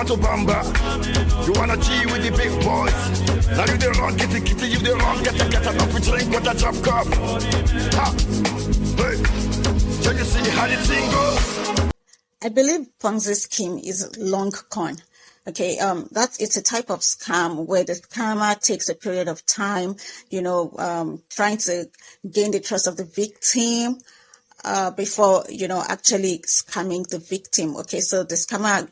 want to bamba. You wanna G with the big boys. Now you the wrong, get it, you the wrong, get enough to drink with a drop cup. Ha! Hey, so you see how the thing goes? I believe Ponzi scheme is long con. Okay, it's a type of scam where the scammer takes a period of time, trying to gain the trust of the victim, before, actually scamming the victim. Okay, so the scammer,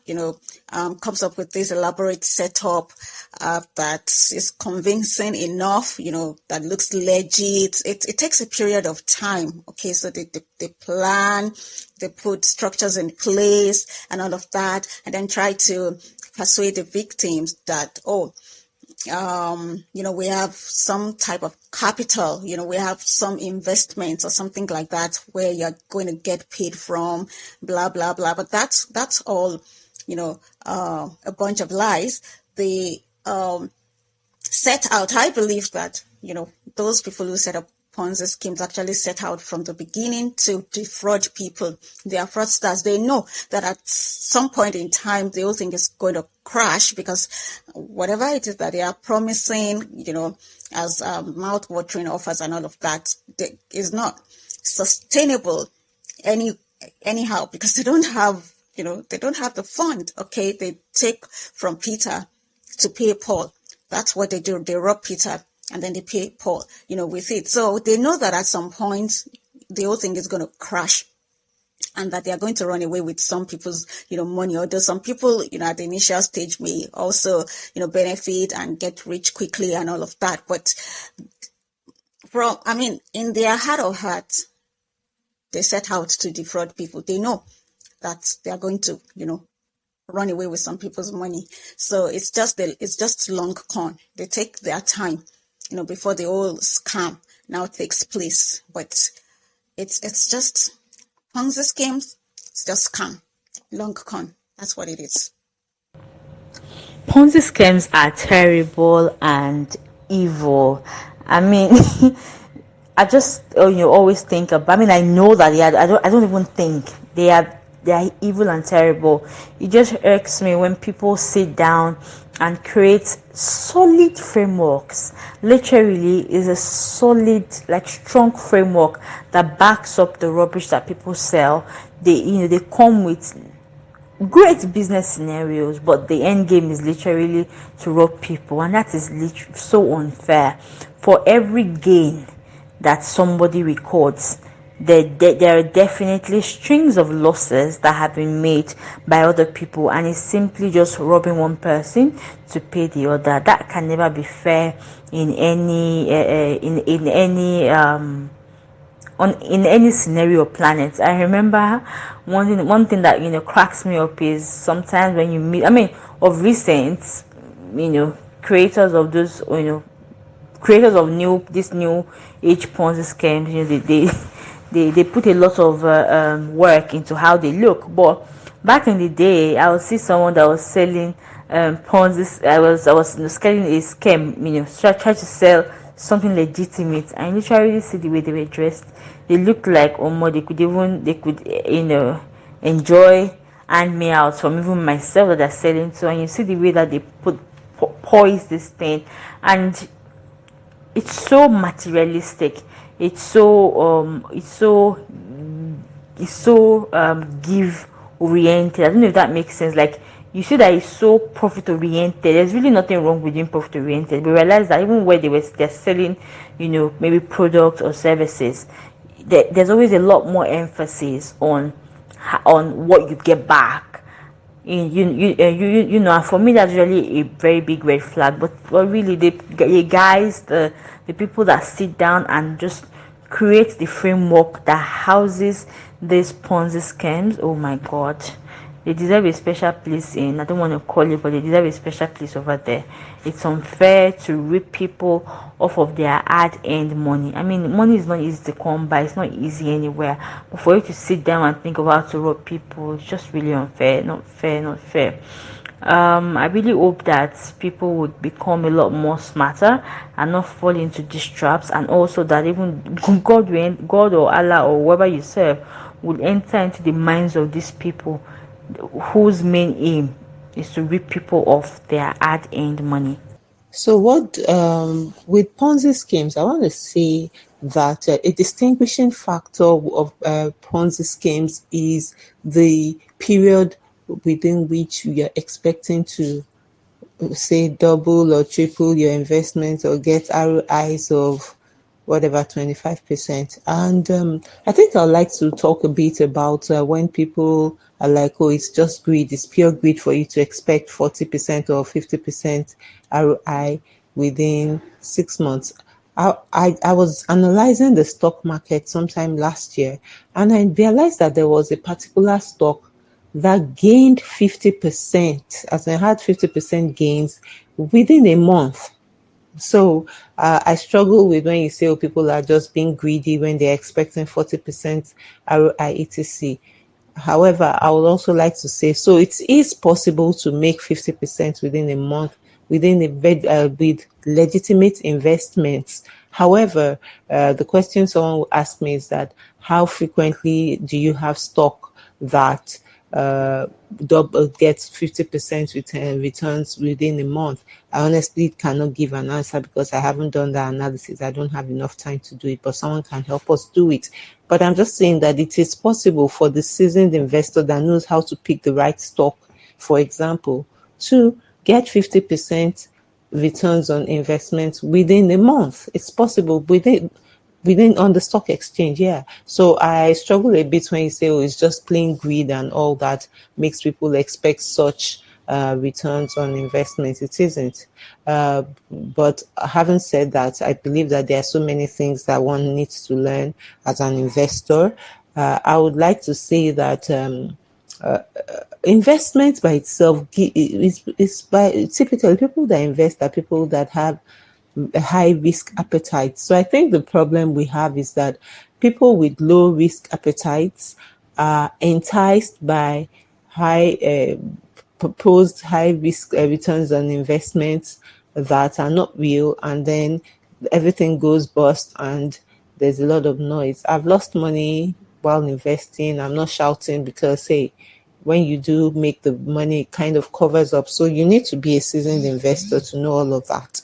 comes up with this elaborate setup that is convincing enough, that looks legit. It takes a period of time. Okay, so they plan, they put structures in place and all of that, and then try to persuade the victims that, we have some type of capital, we have some investments or something like that where you're going to get paid from, blah, blah, blah. But that's all, a bunch of lies. They set out, I believe that, those people who set up Ponzi schemes actually set out from the beginning to defraud people. They are fraudsters. They know that at some point in time, the whole thing is going to crash because whatever it is that they are promising, as mouth-watering offers and all of that, is not sustainable anyhow because they don't have, they don't have the fund. Okay, they take from Peter to pay Paul. That's what they do. They rob Peter and then they pay Paul, with it. So they know that at some point, the whole thing is going to crash and that they are going to run away with some people's, money. Although some people, at the initial stage may also, benefit and get rich quickly and all of that. But in their heart of hearts, they set out to defraud people. They know that they are going to, run away with some people's money. So it's just long con. They take their time, before the whole scam now takes place. But it's just Ponzi schemes. It's just scam, long con. That's what it is. Ponzi schemes are terrible and evil. I mean, I just always think about. I know that I don't even think they are evil and terrible. It just irks me when people sit down and create solid frameworks. Literally is a solid, strong framework that backs up the rubbish that people sell. They come with great business scenarios, but the end game is literally to rob people, and that is so unfair. For every gain that somebody records, there are definitely strings of losses that have been made by other people, and it's simply just robbing one person to pay the other. That can never be fair in any in any scenario planet. I remember one thing that cracks me up is sometimes when you meet, of recent, creators of those, creators of this new age Ponzi schemes, they put a lot of work into how they look. But back in the day, I would see someone that was selling Ponzi. I was selling a scam, try to sell something legitimate. I literally see the way they were dressed. They looked like they could enjoy and me out from even myself that they're selling to. And you see the way that they poise this thing, and it's so materialistic. It's so give oriented. I don't know if that makes sense. You see that it's so profit oriented. There's really nothing wrong with being profit oriented. We realize that even where they're selling, maybe products or services, there's always a lot more emphasis on what you get back. For me that's really a very big red flag. But really, the guys, the people that sit down and just create the framework that houses these Ponzi scams, oh my god, they deserve a special place in, I don't want to call it, but they deserve a special place over there. It's unfair to rip people off of their hard-earned money. Money is not easy to come by. It's not easy anywhere. But for you to sit down and think about how to rob people, it's just really unfair. Not fair. I really hope that people would become a lot more smarter and not fall into these traps, and also that even God or Allah or whoever you serve would enter into the minds of these people whose main aim is to rip people off their hard-earned money. So what with Ponzi schemes, I want to say that a distinguishing factor of Ponzi schemes is the period within which you are expecting to say double or triple your investment or get ROIs of whatever 25%. And I think I'd like to talk a bit about when people are like, oh, it's just greed, it's pure greed for you to expect 40% or 50% ROI within 6 months. I was analyzing the stock market sometime last year, and I realized that there was a particular stock that gained 50%, as I had 50% gains within a month. So I struggle with when you say, oh, people are just being greedy when they're expecting 40% ROI etc. However, I would also like to say, so it is possible to make 50% within a month within with legitimate investments. However, the question someone will ask me is that how frequently do you have stock that uh, double gets 50% returns within a month? I honestly cannot give an answer because I haven't done that analysis. I don't have enough time to do it, but someone can help us do it. But I'm just saying that it is possible for the seasoned investor that knows how to pick the right stock, for example, to get 50% returns on investments within a month. It's possible within on the stock exchange. Yeah, so I struggle a bit when you say, oh, it's just plain greed and all that makes people expect such returns on investments. It isn't. But having said that, I believe that there are so many things that one needs to learn as an investor. I would like to say that investment by itself is by typically people that invest are people that have a high risk appetite. So I think the problem we have is that people with low risk appetites are enticed by high proposed high risk returns on investments that are not real, and then everything goes bust and there's a lot of noise. I've lost money while investing. I'm not shouting because, hey, when you do make the money, it kind of covers up. So you need to be a seasoned investor to know all of that.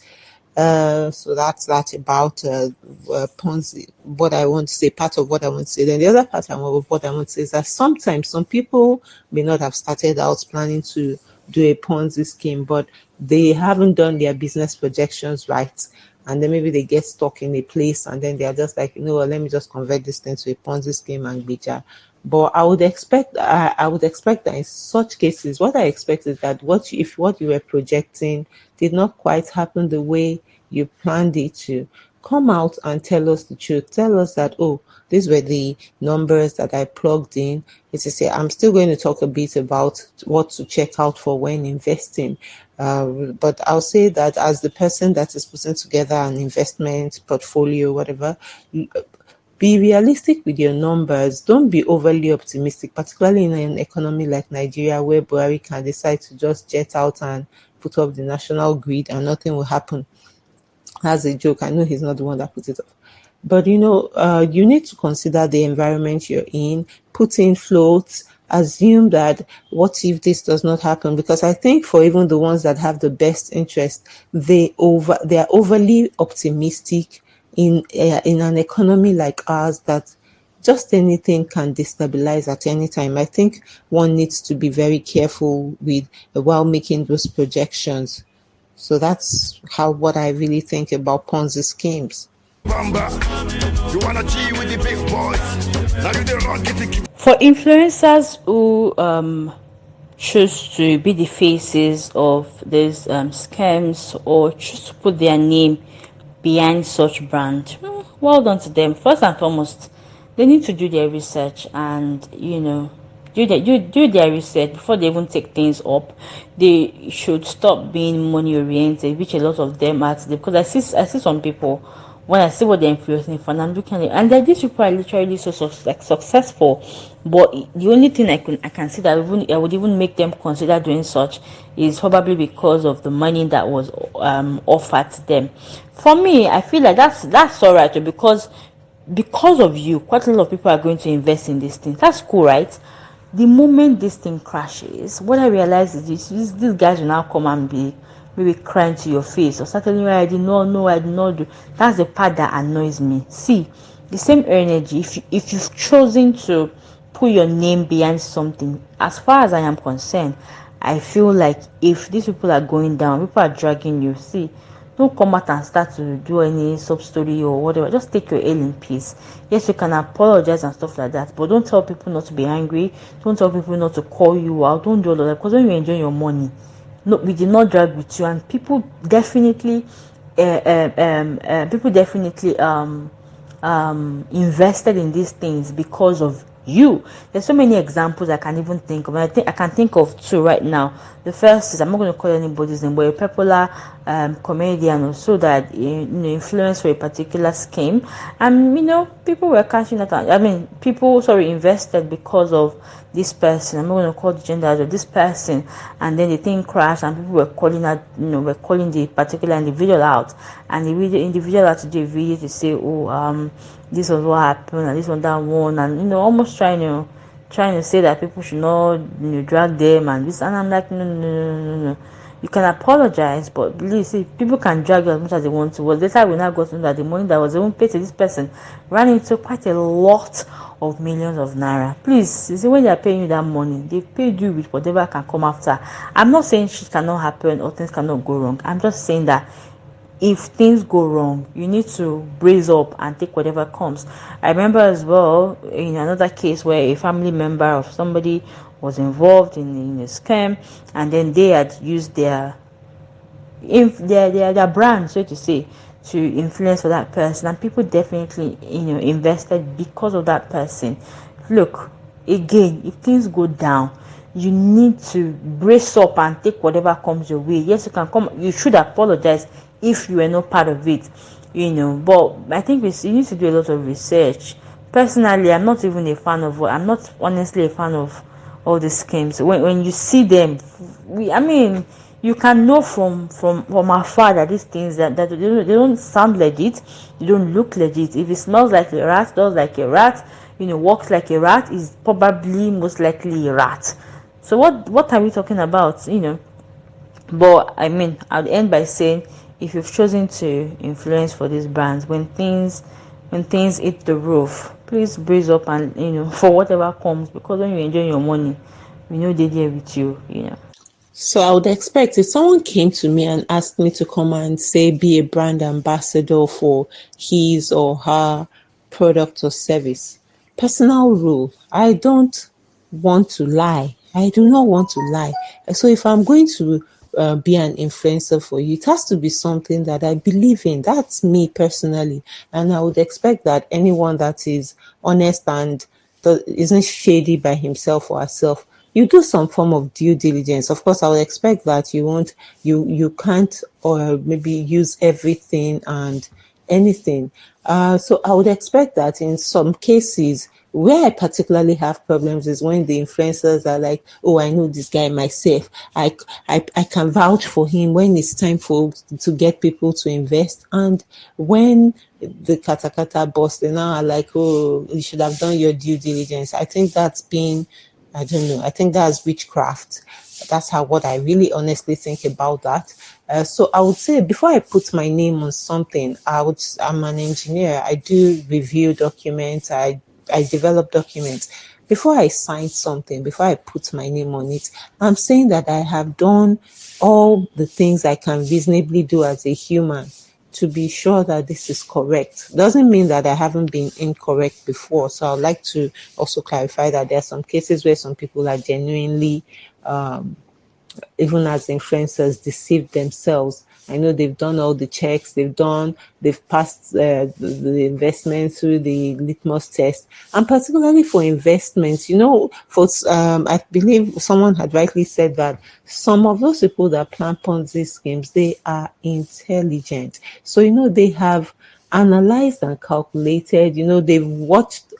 So that's that about Ponzi. What I want to say, part of what I want to say. Then the other part of what I want to say is that sometimes some people may not have started out planning to do a Ponzi scheme, but they haven't done their business projections right. And then maybe they get stuck in a place and then they're just like, you know what, let me just convert this thing to a Ponzi scheme and bija. But I would expect that in such cases, what I expect is that if what you were projecting did not quite happen the way you planned it to, come out and tell us the truth. Tell us that, oh, these were the numbers that I plugged in. It's to say, I'm still going to talk a bit about what to check out for when investing. But I'll say that as the person that is putting together an investment portfolio, whatever, be realistic with your numbers. Don't be overly optimistic, particularly in an economy like Nigeria where Buhari can decide to just jet out and put up the national grid and nothing will happen. That's a joke. I know he's not the one that put it up. But you need to consider the environment you're in, put in floats, assume that what if this does not happen? Because I think for even the ones that have the best interest, they are overly optimistic in an economy like ours that just anything can destabilize at any time. I think one needs to be very careful with while making those projections. So that's what I really think about Ponzi schemes. Bamba, you wanna G with the big boys. Now you the run, get it. For influencers who choose to be the faces of these scams or choose to put their name behind such brand, well done to them. First and foremost, they need to do their research and do their research before they even take things up. They should stop being money oriented, which a lot of them are today. Because I see some people, when I see what they're influencing for, and I'm looking at it, and then these people are literally like successful. But the only thing I can see that I would even make them consider doing such is probably because of the money that was offered to them. For me, I feel like that's alright because of you, quite a lot of people are going to invest in these things. That's cool, right? The moment this thing crashes, what I realize is these guys will now come and be maybe crying to your face or start telling you, I did not know, I did not do. That's the part that annoys me. See, the same energy, if you've chosen to put your name behind something, as far as I am concerned, I feel like if these people are going down, people are dragging you. See, don't come out and start to do any sub story or whatever. Just take your L in peace. Yes, you can apologize and stuff like that, but don't tell people not to be angry. Don't tell people not to call you out. Don't do all of that, because when you enjoy your money, no, we did not drag with you, and people definitely invested in these things because of you. There's so many examples I can even think of. I think I can think of two right now. The first is, I'm not going to call anybody's name, but a popular comedian or so that influenced for a particular scheme, and people were cashing that out. I mean, people invested because of this person. I'm not going to call the gender of this person, and then the thing crashed, and people were calling out, were calling the particular individual out, and the individual had to do a video to say, oh, this was what happened, and this was that one, and almost trying to say that people should not drag them and this, and I'm like, no, no, no, no, no. You can apologize, but please, see, people can drag you as much as they want to. Well, later we now got to know that the money that was even paid to this person ran into quite a lot of millions of naira. Please, you see, when they are paying you that money, they paid you with whatever can come after. I'm not saying shit cannot happen or things cannot go wrong. I'm just saying that if things go wrong, you need to brace up and take whatever comes. I remember as well in another case where a family member of somebody was involved in a scam, and then they had used their brand, so to say, to influence for that person, and people definitely invested because of that person. Look, again, if things go down, you need to brace up and take whatever comes your way. Yes, you should apologize if you were not part of it, but I think you need to do a lot of research. Personally, I'm not honestly a fan of all the schemes. When you see them, I mean, you can know from afar that these things that they don't sound legit, they don't look legit. If it smells like a rat, does like a rat, walks like a rat, is probably most likely a rat. So what are we talking about? But I mean, I'll end by saying, if you've chosen to influence for these brands, when things hit the roof, please brace up and for whatever comes, because when you enjoy your money, we know they're there with you. So I would expect if someone came to me and asked me to come and say be a brand ambassador for his or her product or service. Personal rule, I don't want to lie. I do not want to lie. So if I'm going to be an influencer for you, it has to be something that I believe in. That's me personally. And I would expect that anyone that is honest and isn't shady by himself or herself, you do some form of due diligence. Of course, I would expect that you can't or maybe use everything and anything. So I would expect that in some cases, where I particularly have problems is when the influencers are like, oh, I know this guy myself. I can vouch for him when it's time to get people to invest. And when the katakata boss, they now are like, oh, you should have done your due diligence. I think that's being, I don't know. I think that's witchcraft. That's what I really honestly think about that. So I would say before I put my name on something, I'm an engineer. I do review documents. I develop documents. Before I sign something, before I put my name on it, I'm saying that I have done all the things I can reasonably do as a human to be sure that this is correct. Doesn't mean that I haven't been incorrect before. So I'd like to also clarify that there are some cases where some people are genuinely even as influencers, deceive themselves. I know they've done all the checks, they've passed the investment through the litmus test, and particularly for investments, I believe someone had rightly said that some of those people that plan Ponzi schemes, they are intelligent. So, they have analyzed and calculated, they've watched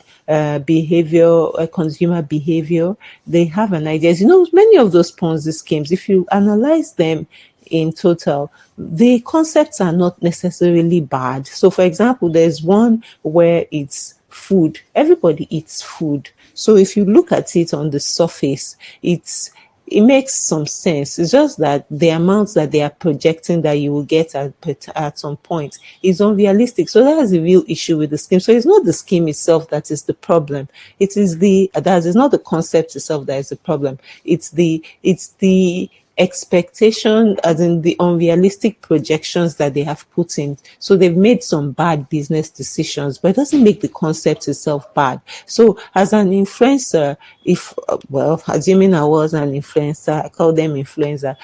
behavior, consumer behavior. They have an idea. Many of those Ponzi schemes, if you analyze them in total, the concepts are not necessarily bad. So, for example, there's one where it's food. Everybody eats food. So if you look at it on the surface, it makes some sense. It's just that the amounts that they are projecting that you will get at some point is unrealistic. So that's the real issue with the scheme. So it's not the scheme itself that is the problem. It is that is not the concept itself that is the problem. It's the expectation, as in the unrealistic projections that they have put in. So they've made some bad business decisions, but it doesn't make the concept itself bad. So as an influencer, if well, assuming I was an influencer, I call them influencer,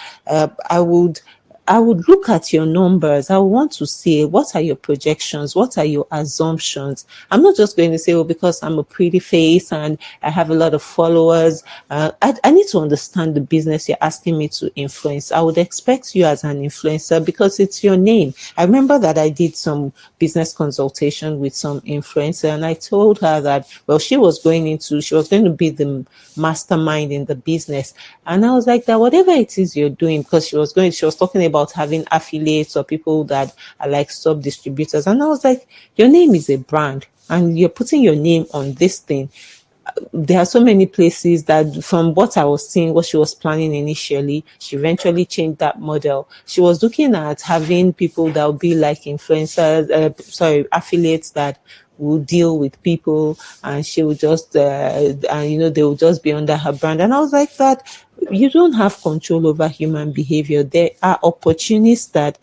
I would look at your numbers. I want to see what are your projections, what are your assumptions. I'm not just going to say, oh, because I'm a pretty face and I have a lot of followers. I need to understand the business you're asking me to influence. I would expect you as an influencer because it's your name. I remember that I did some business consultation with some influencer and I told her that, well, she was going to be the mastermind in the business. And I was like that whatever it is you're doing, because she was talking about having affiliates or people that are like sub distributors. And I was like, your name is a brand and you're putting your name on this thing. There are so many places that, from what I was seeing, what she was planning initially, she eventually changed that model. She was looking at having people that would be like influencers, affiliates that will deal with people, and she would just, and they will just be under her brand. And I was like, that you don't have control over human behavior. There are opportunists that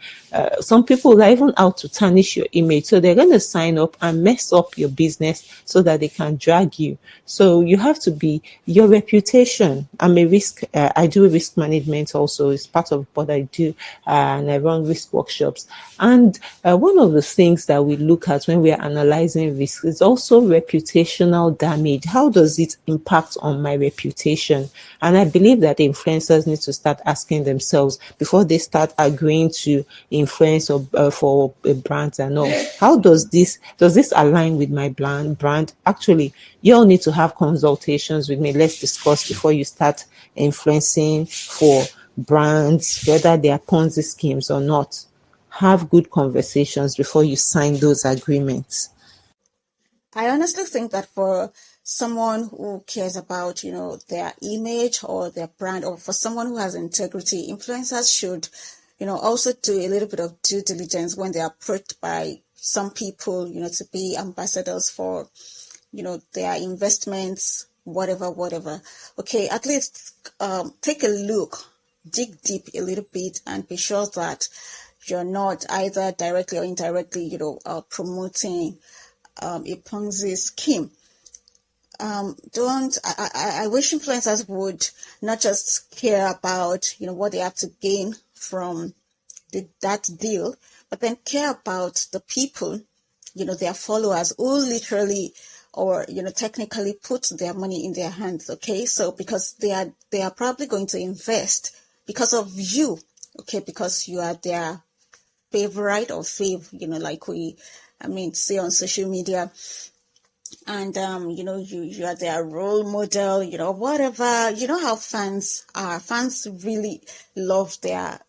some people are even out to tarnish your image. So they're going to sign up and mess up your business so that they can drag you. So you have to be your reputation. I do risk management also. It's part of what I do. And I run risk workshops. And one of the things that we look at when we are analyzing risk is also reputational damage. How does it impact on my reputation? And I believe that influencers need to start asking themselves before they start agreeing to influence for brands and all. How does this align with my brand? Actually, you all need to have consultations with me. Let's discuss before you start influencing for brands, whether they are Ponzi schemes or not. Have good conversations before you sign those agreements. I honestly think that for someone who cares about, their image or their brand, or for someone who has integrity, influencers should, also do a little bit of due diligence when they're approached by some people, to be ambassadors for, their investments, whatever. Okay, at least take a look, dig deep a little bit, and be sure that you're not either directly or indirectly, promoting a Ponzi scheme. I wish influencers would not just care about, what they have to gain from that deal, but then care about the people, their followers who literally or, technically put their money in their hands. Okay. So because they are probably going to invest because of you. Okay. Because you are their favorite or like see on social media. And you are their role model, whatever. You know how fans are. Fans really love their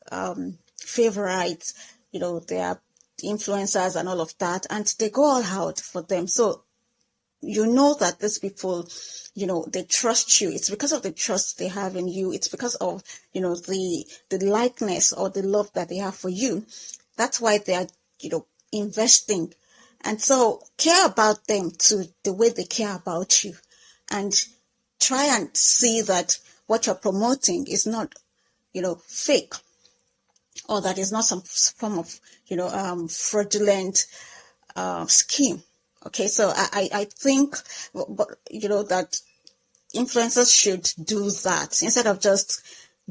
favorites, their influencers and all of that, and they go all out for them. So that these people, they trust you. It's because of the trust they have in you. It's because of, the likeness or the love that they have for you. That's why they are, investing. And so care about them to the way they care about you, and try and see that what you're promoting is not, fake, or that is not some form of, fraudulent scheme. Okay, so I think, that influencers should do that instead of just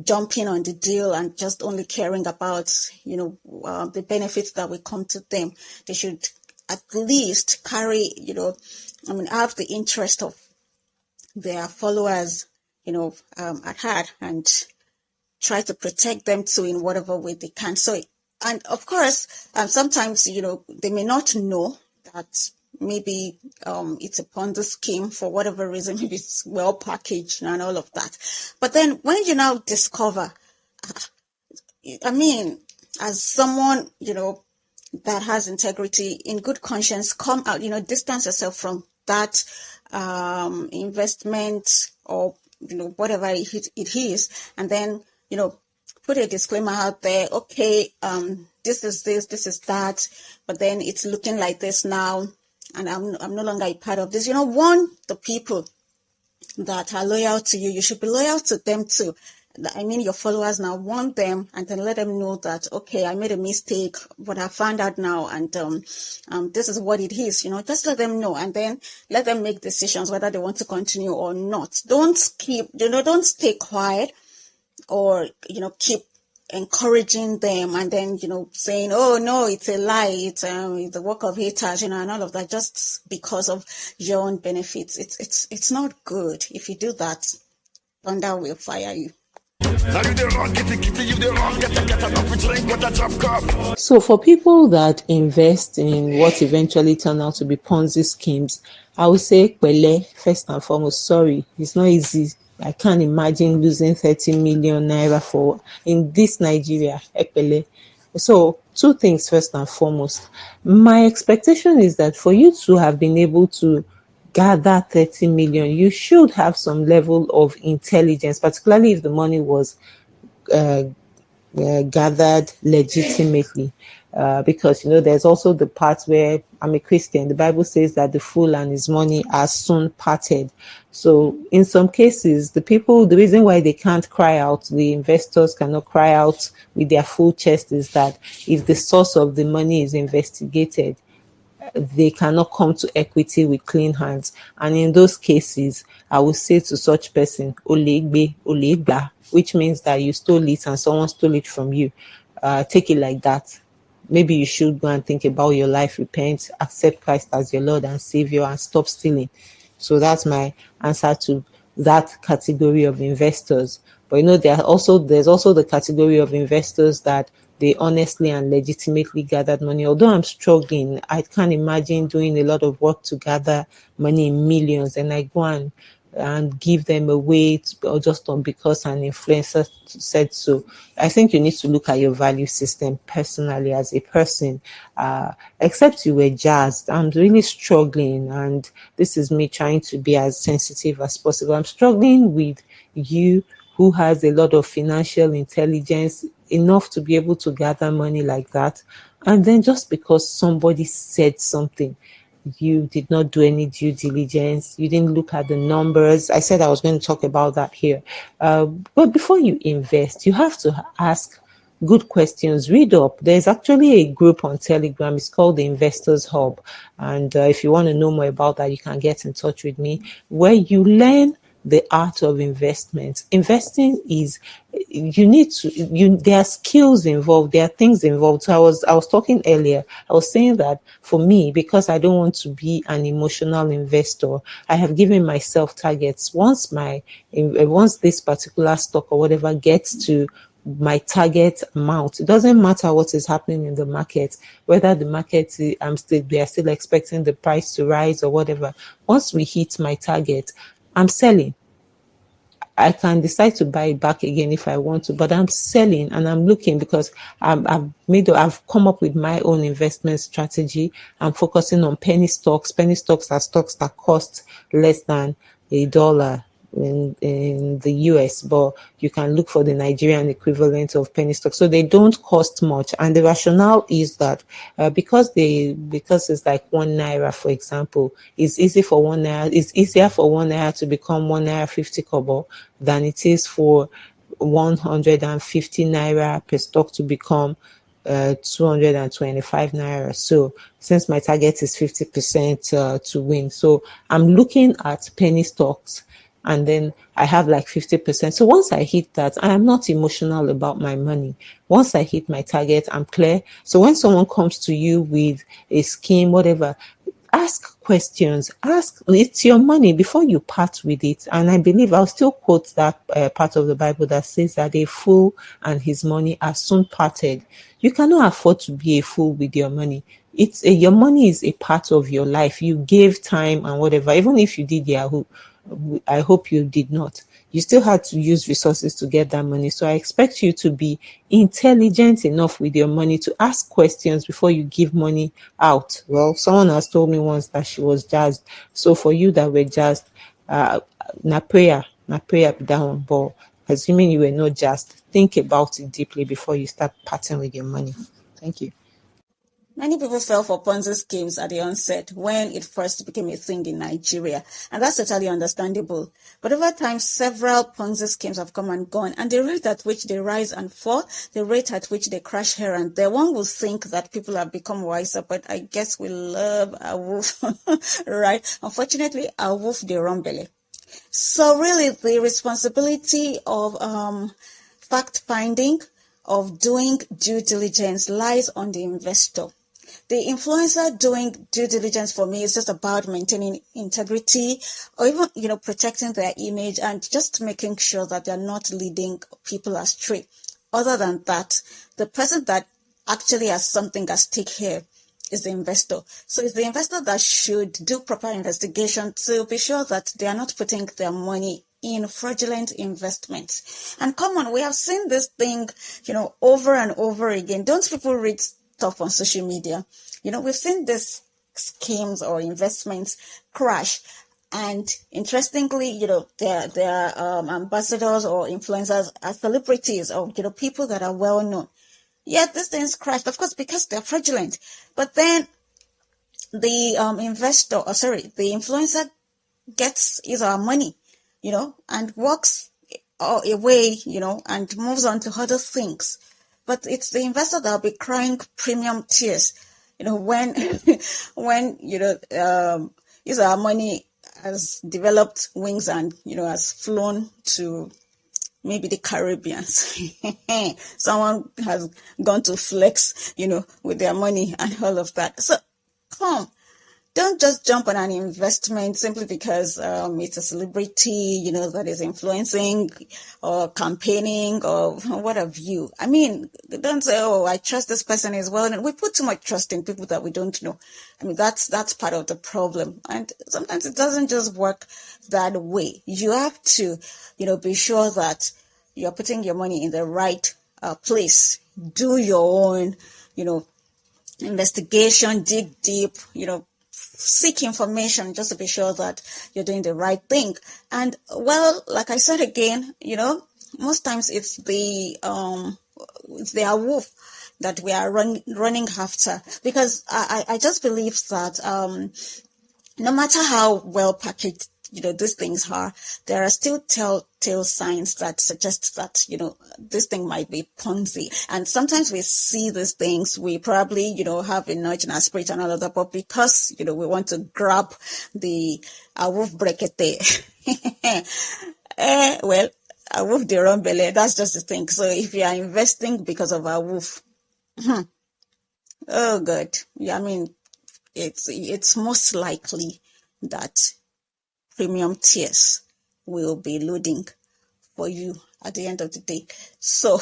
jumping on the deal and just only caring about, the benefits that will come to them. They should at least carry, have the interest of their followers, at heart, and try to protect them too in whatever way they can. So, and of course, sometimes, they may not know that maybe it's a Ponzi scheme for whatever reason. Maybe it's well packaged and all of that. But then when you now discover, as someone, that has integrity, in good conscience, come out, distance yourself from that investment, or whatever it is, and then put a disclaimer out there. Okay, this is that, but then it's looking like this now, and I'm no longer a part of this. Warn the people that are loyal to you. You should be loyal to them too. I mean, your followers now. Warn them and then let them know that, okay, I made a mistake, but I found out now, and this is what it is. Just let them know, and then let them make decisions whether they want to continue or not. Don't stay quiet, or keep encouraging them and then saying, oh no, it's a lie, it's the work of haters, and all of that, just because of your own benefits. It's not good. If you do that, thunder will fire you. Now you the wrong, kitty, you the wrong, get enough to drink with a drop cup. So for people that invest in what eventually turn out to be Ponzi schemes, I would say, Pele, first and foremost, sorry, it's not easy. I can't imagine losing 30 million naira in this Nigeria, Pele. So two things first and foremost. My expectation is that for you to have been able to gather 30 million, you should have some level of intelligence, particularly if the money was gathered legitimately. Because there's also the part where I'm a Christian. The Bible says that the fool and his money are soon parted. So in some cases, the reason why they can't cry out, the investors cannot cry out with their full chest, is that if the source of the money is investigated, they cannot come to equity with clean hands. And in those cases, I would say to such person, olegbe, olegba, which means that you stole it and someone stole it from you. Take it like that. Maybe you should go and think about your life, repent, accept Christ as your Lord and Savior, and stop stealing. So that's my answer to that category of investors. But there's also the category of investors that they honestly and legitimately gathered money. Although I'm struggling, I can't imagine doing a lot of work to gather money in millions, and I go and give them away or just because an influencer said so. I think you need to look at your value system personally as a person. Except you were jazzed. I'm really struggling, and this is me trying to be as sensitive as possible. I'm struggling with you who has a lot of financial intelligence, enough to be able to gather money like that, and then just because somebody said something, you did not do any due diligence, you didn't look at the numbers. I said I was going to talk about that here. But before you invest, you have to ask good questions. Read up. There's actually a group on Telegram. It's called the Investors Hub. And if you want to know more about that, you can get in touch with me, where you learn the art of investment. Investing is, there are skills involved, there are things involved. So I was talking earlier, I was saying that for me, because I don't want to be an emotional investor, I have given myself targets. Once this particular stock or whatever gets to my target amount, it doesn't matter what is happening in the market, whether the market we are still expecting the price to rise or whatever. Once we hit my target, I'm selling. I can decide to buy it back again if I want to, but I'm selling and I'm looking, because I've come up with my own investment strategy. I'm focusing on penny stocks. Penny stocks are stocks that cost less than $1 in the US, but you can look for the Nigerian equivalent of penny stocks. So they don't cost much, and the rationale is that because it's like 1 naira, for example, it's easier for 1 naira to become 1 naira 50 kobo than it is for 150 naira per stock to become 225 naira. So since my target is 50% to win, so I'm looking at penny stocks, and then I have like 50%. So once I hit that, I am not emotional about my money. Once I hit my target, I'm clear. So when someone comes to you with a scheme, whatever, ask questions. It's your money before you part with it. And I believe I'll still quote that part of the Bible that says that a fool and his money are soon parted. You cannot afford to be a fool with your money. Your money is a part of your life. You gave time and whatever. Even if you did Yahoo, I hope you did not. You still had to use resources to get that money. So I expect you to be intelligent enough with your money to ask questions before you give money out. Well, someone has told me once that she was jazzed. So for you that were jazzed, uh, na prayer be that one. But assuming you were not jazzed, think about it deeply before you start parting with your money. Thank you. Many people fell for Ponzi schemes at the onset when it first became a thing in Nigeria, and that's totally understandable. But over time, several Ponzi schemes have come and gone, and the rate at which they rise and fall, the rate at which they crash here and there, one will think that people have become wiser, but I guess we love a wolf, right? Unfortunately, a wolf, they run belly. So really, the responsibility of fact-finding, of doing due diligence lies on the investor. The influencer doing due diligence for me is just about maintaining integrity or even, protecting their image and just making sure that they're not leading people astray. Other than that, the person that actually has something at stake here is the investor. So it's the investor that should do proper investigation to be sure that they are not putting their money in fraudulent investments. And come on, we have seen this thing, over and over again. Don't people read stuff on social media? We've seen these schemes or investments crash. And interestingly, their ambassadors or influencers are celebrities or, people that are well known. Yet these things crashed, of course, because they're fraudulent. But then the the influencer gets his or her money, and walks away, and moves on to other things. But it's the investor that will be crying premium tears, when when his or her money has developed wings and has flown to maybe the Caribbean. Someone has gone to flex, with their money and all of that. So don't just jump on an investment simply because it's a celebrity, that is influencing or campaigning or what have you. I mean, don't say, oh, I trust this person as well. And we put too much trust in people that we don't know. I mean, that's part of the problem. And sometimes it doesn't just work that way. You have to, be sure that you're putting your money in the right place. Do your own, investigation, dig deep, seek information just to be sure that you're doing the right thing. And well, like I said again, most times it's the wolf that we are running after, because I just believe that no matter how well packaged these things are, there are still telltale signs that suggest that this thing might be Ponzi. And sometimes we see these things, we probably have a nudge in our spirit and all of that, but because we want to grab the wolf brekete, well, a wolf the run belly, that's just the thing. So if you are investing because of a wolf, oh god, yeah, I mean, it's most likely that premium tiers will be loading for you at the end of the day. So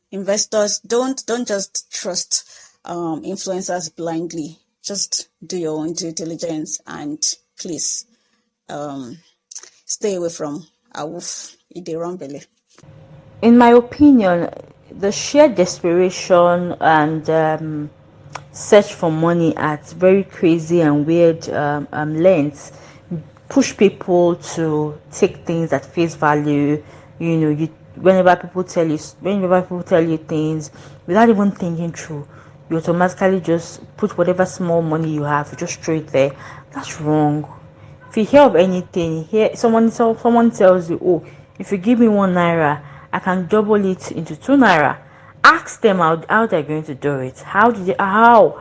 investors, don't just trust influencers blindly. Just do your own due diligence and please stay away from a wolf in the wrong belly. In my opinion, the sheer desperation and search for money at very crazy and weird lengths push people to take things at face value. Whenever people tell you things without even thinking through, you automatically just put whatever small money you have, you just throw it there. That's wrong. If you hear of anything, someone tells you, oh, if you give me 1 naira, I can double it into 2 naira. Ask them how they're going to do it. How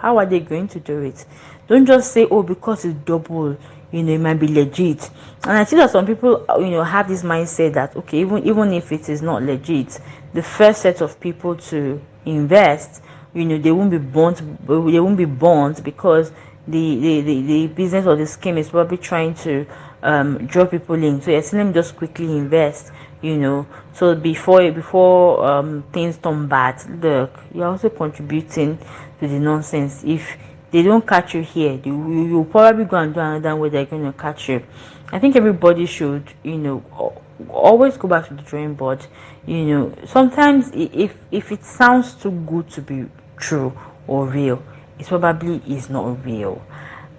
are they going to do it? Don't just say, oh, because it's double, it might be legit. And I see that some people have this mindset that, okay, even if it is not legit, the first set of people to invest, they won't be burnt because the business or the scheme is probably trying to draw people in. So yes, let me just quickly invest, so before things turn bad. Look, you're also contributing to the nonsense. If they don't catch you here, you'll probably go and do another where they're going to catch you. I think everybody should, always go back to the drawing board. Sometimes if it sounds too good to be true or real, it probably is not real.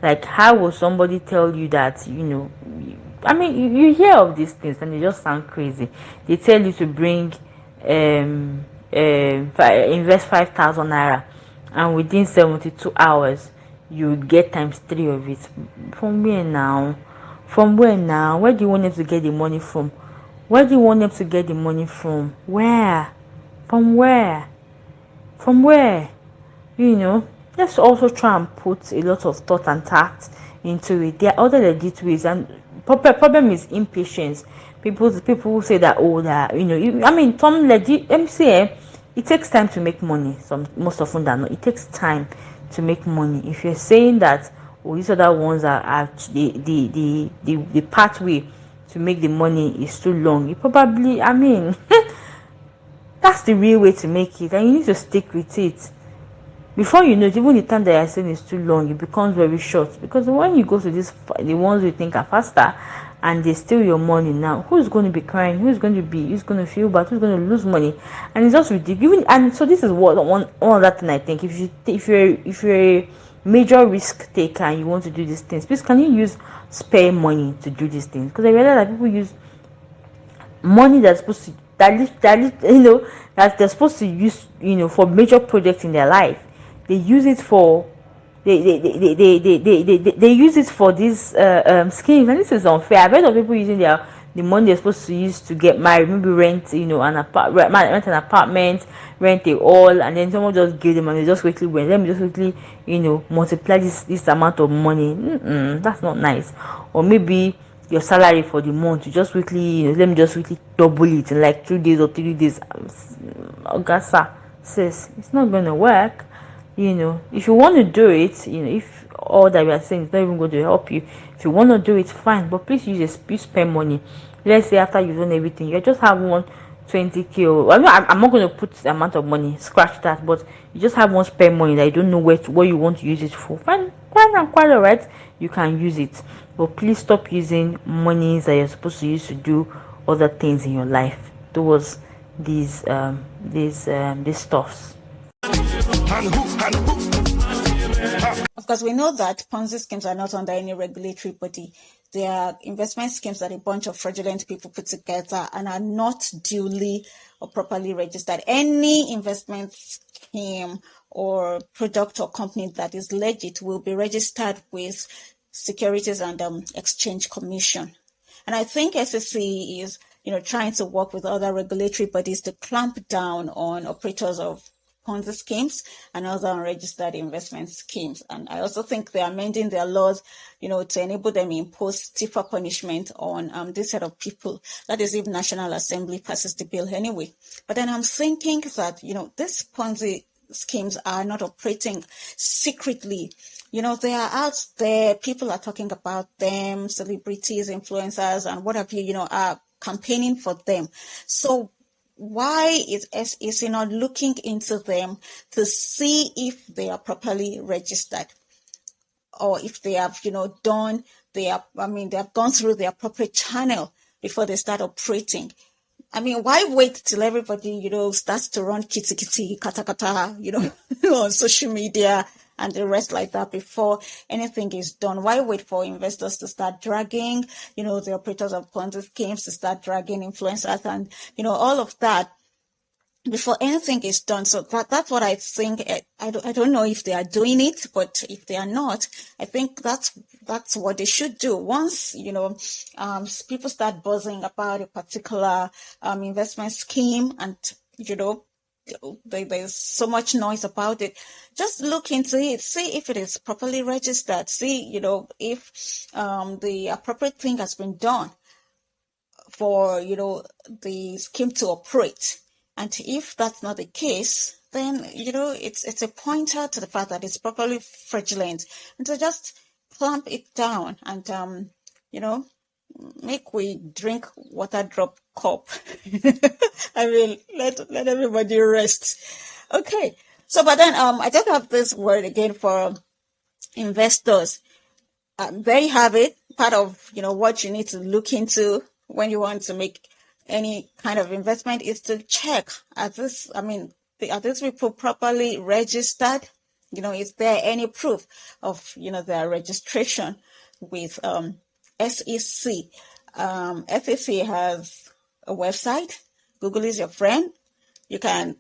Like, how will somebody tell you that, I mean, you hear of these things and they just sound crazy. They tell you to bring, invest 5,000 naira, and within 72 hours, you get times three of it. From where now? From where now? Where do you want them to get the money from? Where do you want them to get the money from? Where? From where? From where? Let's also try and put a lot of thought and tact into it. There are other legit ways, and problem is impatience. People say that, oh, that I mean, some legit. Let me say, it takes time to make money. Most often than not, it takes time to make money. If you're saying that, oh, these other ones are the pathway to make the money is too long, you probably, I mean, that's the real way to make it, and you need to stick with it. Before you know it, even the time that you're saying is too long, it becomes very short. Because when you go to the ones you think are faster, and they steal your money now, who's going to be crying? Who's going to feel bad? Who's going to lose money? And it's just ridiculous. And so this is one other thing I think. If you're a major risk taker and you want to do these things, please can you use spare money to do these things? Because I realize that people use money that's supposed to that they're supposed to use for major projects in their life. They use it for they use it for these schemes, and this is unfair. I've heard of people using the money they're supposed to use to get married, maybe rent rent an apartment, rent a hall, and then someone just give them and they just quickly went, let me just quickly multiply this amount of money. That's not nice. Or maybe your salary for the month, you just quickly let me just quickly double it in like 2 days or 3 days. Augusta says it's not gonna work. If you want to do it, if all that we are saying is not even going to help you, if you want to do it, fine, but please you spend money. Let's say after you've done everything, you just have 120k, or I'm not going to put the amount of money, scratch that, but you just have one spare money that you don't know what you want to use it for. Fine, quite all right, you can use it, but please stop using monies that you're supposed to use to do other things in your life towards these stuffs. Of course, we know that Ponzi schemes are not under any regulatory body. They are investment schemes that a bunch of fraudulent people put together and are not duly or properly registered. Any investment scheme or product or company that is legit will be registered with Securities and Exchange Commission. And I think SEC is, trying to work with other regulatory bodies to clamp down on operators of Ponzi schemes and other unregistered investment schemes. And I also think they're amending their laws, to enable them to impose stiffer punishment on this set of people. That is if National Assembly passes the bill anyway. But then I'm thinking that, these Ponzi schemes are not operating secretly. They are out there. People are talking about them, celebrities, influencers, and what have you, are campaigning for them. So why is SEC not looking into them to see if they are properly registered, or if they have, they have gone through the appropriate channel before they start operating? I mean, why wait till everybody, starts to run kitty, kata kata, on social media and the rest like that before anything is done? Why wait for investors to start dragging, the operators of Ponzi schemes to start dragging influencers and, all of that before anything is done? So that's what I think. I don't know if they are doing it, but if they are not, I think that's what they should do. Once, people start buzzing about a particular investment scheme and, there's so much noise about it, just look into it, see if it is properly registered, see, if the appropriate thing has been done for, the scheme to operate. And if that's not the case, then, it's a pointer to the fact that it's properly fraudulent. And so just clamp it down and, make we drink water drop cup. I mean, let everybody rest. Okay. So, but then, I just have this word again for investors. There you have it. part of what you need to look into when you want to make any kind of investment is to check, are these people properly registered? Is there any proof of their registration with SEC? SEC has a website. Google is your friend. You can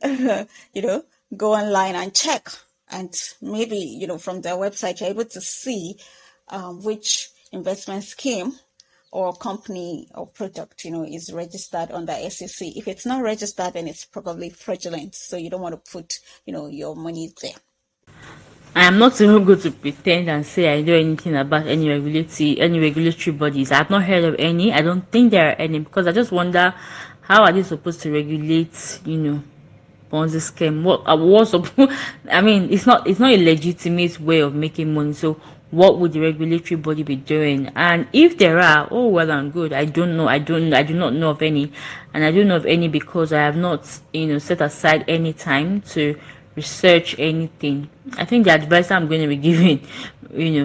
go online and check, and maybe from their website you're able to see which investment scheme or company or product is registered under SEC. If it's not registered, then it's probably fraudulent, so you don't want to put your money there. I am not even going to pretend and say I know anything about any regulatory bodies. I've not heard of any. I don't think there are any, because I just wonder, how are they supposed to regulate, Ponzi scheme? I mean, it's not a legitimate way of making money. So what would the regulatory body be doing? And if there are, oh well and good. I don't know. I do not know of any, and I don't know of any because I have not set aside any time to research anything. I think the advice I'm going to be giving,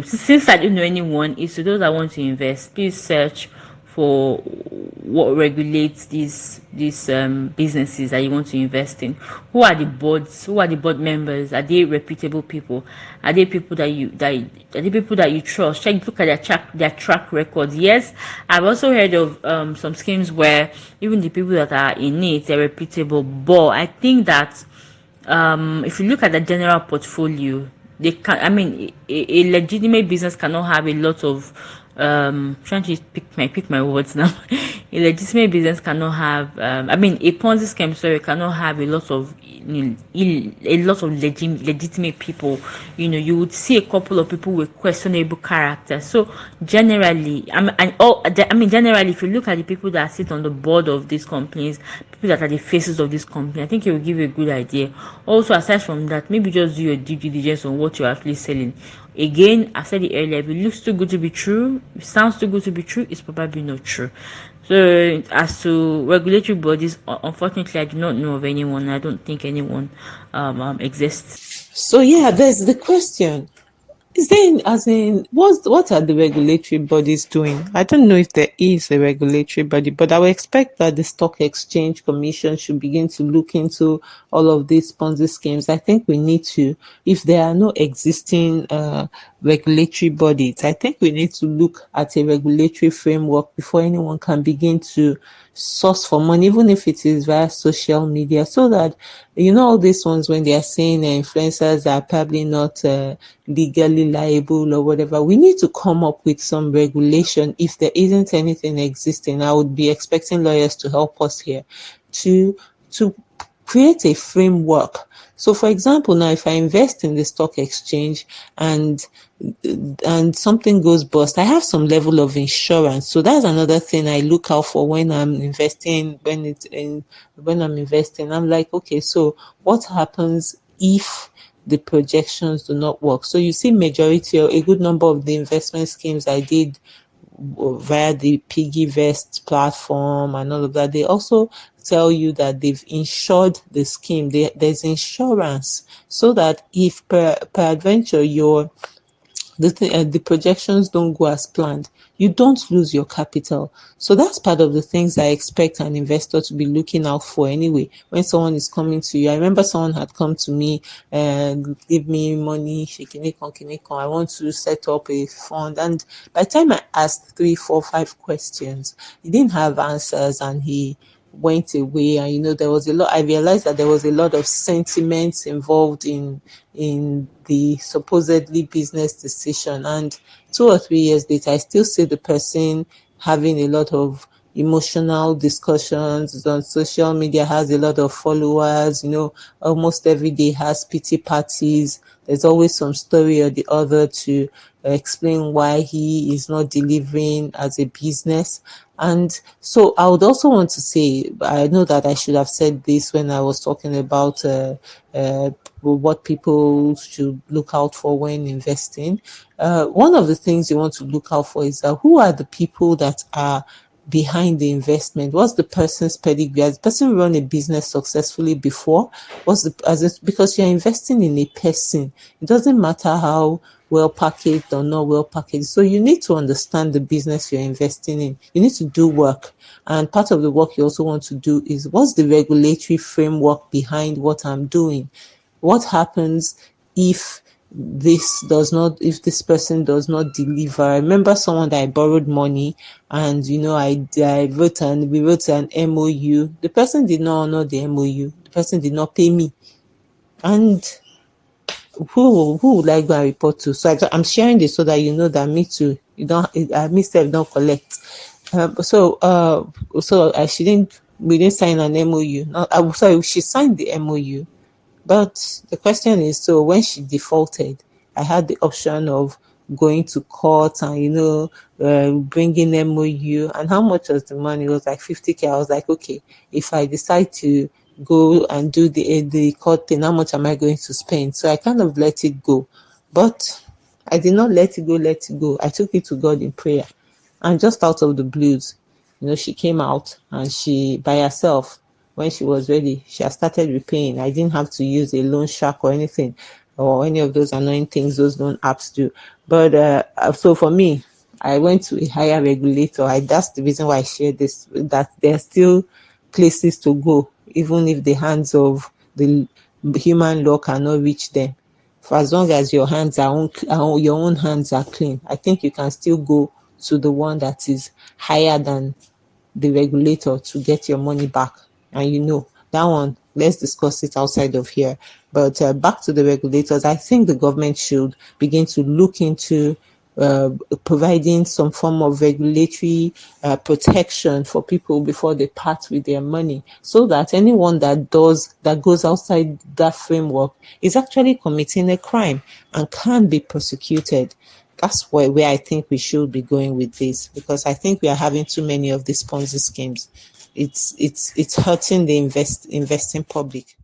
since I don't know anyone, is to those that want to invest, please search for what regulates these businesses that you want to invest in. Who are the boards? Who are the board members? Are they reputable people? Are they people that you trust? Check, look at their track records. Yes, I've also heard of some schemes where even the people that are in it, they're reputable, but I think that if you look at the general portfolio, they can. I mean, a legitimate business cannot have a lot of. Trying to pick my words now. A legitimate business cannot have. A Ponzi scheme, sorry, cannot have a lot of legitimate people. You would see a couple of people with questionable character. So generally, generally, if you look at the people that sit on the board of these companies, people that are the faces of this company, I think it will give you a good idea. Also, aside from that, maybe just do your due diligence on what you're actually selling. Again, I said it earlier, if it looks too good to be true, it sounds too good to be true, it's probably not true. So as to regulatory bodies, unfortunately I do not know of anyone. I don't think anyone exists. So yeah, there's the question. Is there, as in, what are the regulatory bodies doing? I don't know if there is a regulatory body, but I would expect that the Stock Exchange Commission should begin to look into all of these Ponzi schemes. I think we need to, if there are no existing regulatory bodies, I think we need to look at a regulatory framework before anyone can begin to source for money, even if it is via social media, so that all these ones, when they are saying influencers are probably not legally liable or whatever, we need to come up with some regulation. If there isn't anything existing, I would be expecting lawyers to help us here to create a framework. So for example, now if I invest in the stock exchange and something goes bust, I have some level of insurance. So that's another thing I look out for when I'm investing. When I'm investing, I'm like, okay, so what happens if the projections do not work? So you see, majority or a good number of the investment schemes I did via the PiggyVest platform and all of that, they also tell you that they've insured the scheme. There's insurance, so that if peradventure the projections don't go as planned, you don't lose your capital. So that's part of the things I expect an investor to be looking out for anyway. When someone is coming to you, I remember someone had come to me and give me money, I want to set up a fund. And by the time I asked 3, 4, 5 questions, he didn't have answers, and he went away. And there was a lot. I realized that there was a lot of sentiments involved in the supposedly business decision. And 2 or 3 years later, I still see the person having a lot of emotional discussions on social media, has a lot of followers, almost every day has pity parties. There's always some story or the other to explain why he is not delivering as a business. And so I would also want to say, I know that I should have said this when I was talking about what people should look out for when investing. One of the things you want to look out for is that who are the people that are behind the investment? What's the person's pedigree? Has the person run a business successfully before? Because you're investing in a person. It doesn't matter how well packaged or not well packaged. So you need to understand the business you're investing in. You need to do work. And part of the work you also want to do is, what's the regulatory framework behind what I'm doing? What happens if if this person does not deliver? I remember someone that I borrowed money, and we wrote an MOU. The person did not honor the MOU. The person did not pay me. And who would I go and report to? So I'm sharing this so that you know that me too. You don't, me self don't collect. So she didn't. We didn't sign an MOU. No, I'm sorry. She signed the MOU, but the question is, so when she defaulted, I had the option of going to court and, bringing MOU. And how much was the money? It was like 50K. I was like, okay, if I decide to go and do the court thing, how much am I going to spend? So I kind of let it go. But I did not let it go. I took it to God in prayer. And just out of the blues, she came out, and she, by herself, when she was ready, she had started repaying. I didn't have to use a loan shark or anything, or any of those annoying things those loan apps do. But so for me, I went to a higher regulator. That's the reason why I share this, that there are still places to go, even if the hands of the human law cannot reach them. For as long as your your own hands are clean, I think you can still go to the one that is higher than the regulator to get your money back. And that one, let's discuss it outside of here. But back to the regulators, I think the government should begin to look into providing some form of regulatory protection for people before they part with their money, so that anyone that goes outside that framework is actually committing a crime and can be prosecuted. That's where I think we should be going with this, because I think we are having too many of these Ponzi schemes. It's hurting the investing public.